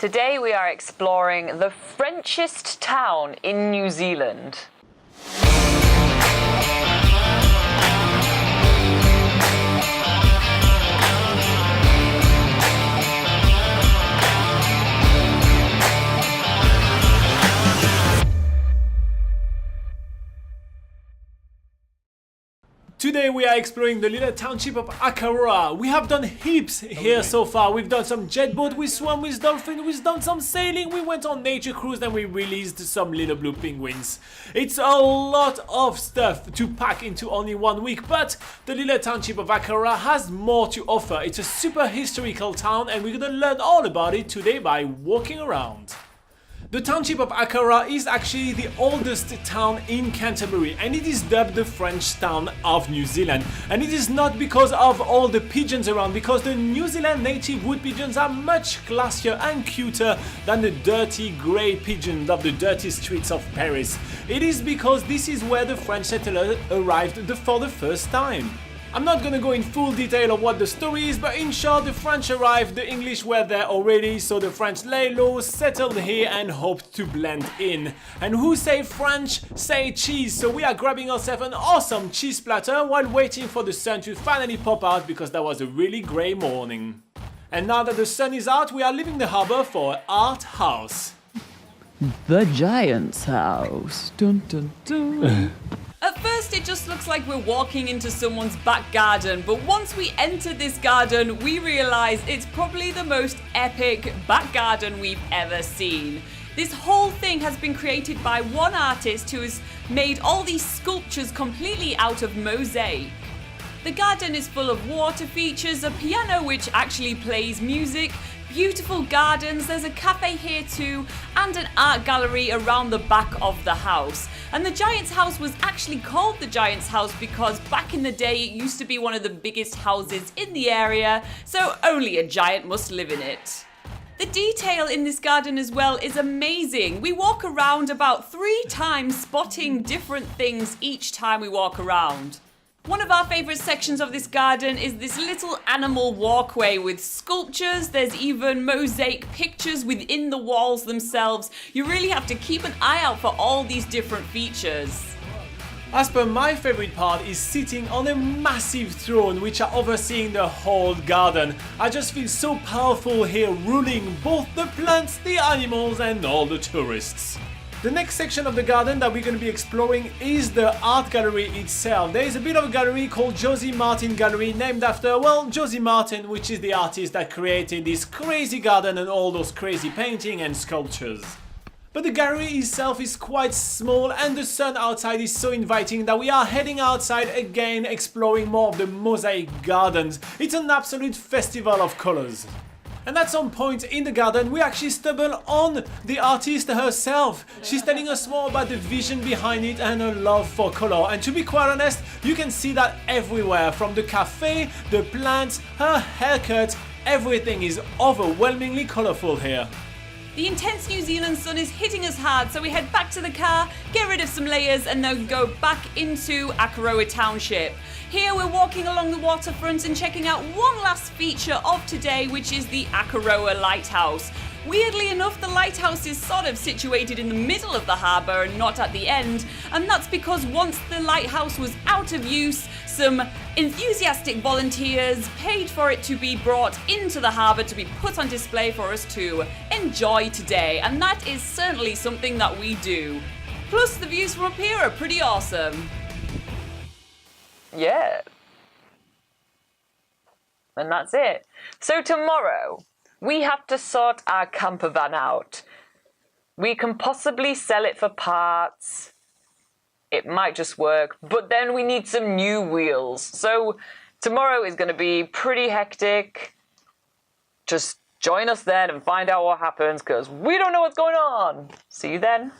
Today we are exploring the Frenchest town in New Zealand. Today we are exploring the little township of Akaroa. We have done heaps here so far. We've done some jet boat, we swam with dolphins, we've done some sailing, we went on nature cruise and we released some little blue penguins. It's a lot of stuff to pack into only 1 week, but the little township of Akaroa has more to offer. It's a super historical town and we're gonna learn all about it today by walking around. The township of Akaroa is actually the oldest town in Canterbury and it is dubbed the French town of New Zealand. And it is not because of all the pigeons around, because the New Zealand native wood pigeons are much classier and cuter than the dirty grey pigeons of the dirty streets of Paris. It is because this is where the French settlers arrived for the first time. I'm not gonna go in full detail of what the story is, but in short, the French arrived, the English were there already, so the French lay low, settled here and hoped to blend in. And who say French, say cheese, so we are grabbing ourselves an awesome cheese platter while waiting for the sun to finally pop out because that was a really grey morning. And now that the sun is out, we are leaving the harbour for an art house. The Giants House. Dun dun dun. At first it just looks like we're walking into someone's back garden, but once we enter this garden we realise it's probably the most epic back garden we've ever seen. This whole thing has been created by one artist who has made all these sculptures completely out of mosaic. The garden is full of water features, a piano which actually plays music, beautiful gardens, there's a cafe here too, and an art gallery around the back of the house. And the Giants House was actually called the Giants House because back in the day it used to be one of the biggest houses in the area, so only a giant must live in it. The detail in this garden as well is amazing. We walk around about 3 times, spotting different things each time we walk around. One of our favourite sections of this garden is this little animal walkway with sculptures. There's even mosaic pictures within the walls themselves. You really have to keep an eye out for all these different features. As per, my favourite part is sitting on a massive throne which are overseeing the whole garden. I just feel so powerful here, ruling both the plants, the animals and all the tourists. The next section of the garden that we're going to be exploring is the art gallery itself. There is a bit of a gallery called Josie Martin Gallery, named after, well, Josie Martin, which is the artist that created this crazy garden and all those crazy painting and sculptures. But the gallery itself is quite small and the sun outside is so inviting that we are heading outside again, exploring more of the mosaic gardens. It's an absolute festival of colors. And at some point in the garden we actually stumble on the artist herself. She's telling us more about the vision behind it and her love for color. And to be quite honest, you can see that everywhere, from the cafe, the plants, her haircut, everything is overwhelmingly colourful here. The intense New Zealand sun is hitting us hard, so we head back to the car, get rid of some layers and then go back into Akaroa Township. Here we're walking along the waterfront and checking out one last feature of today, which is the Akaroa Lighthouse. Weirdly enough, the lighthouse is sort of situated in the middle of the harbour and not at the end, and that's because once the lighthouse was out of use, some enthusiastic volunteers paid for it to be brought into the harbour to be put on display for us to enjoy today, and that is certainly something that we do. Plus the views from up here are pretty awesome. Yeah. And that's it. So tomorrow we have to sort our camper van out. We can possibly sell it for parts. It might just work, but then we need some new wheels. So tomorrow is going to be pretty hectic. Just join us then and find out what happens, because we don't know what's going on. See you then.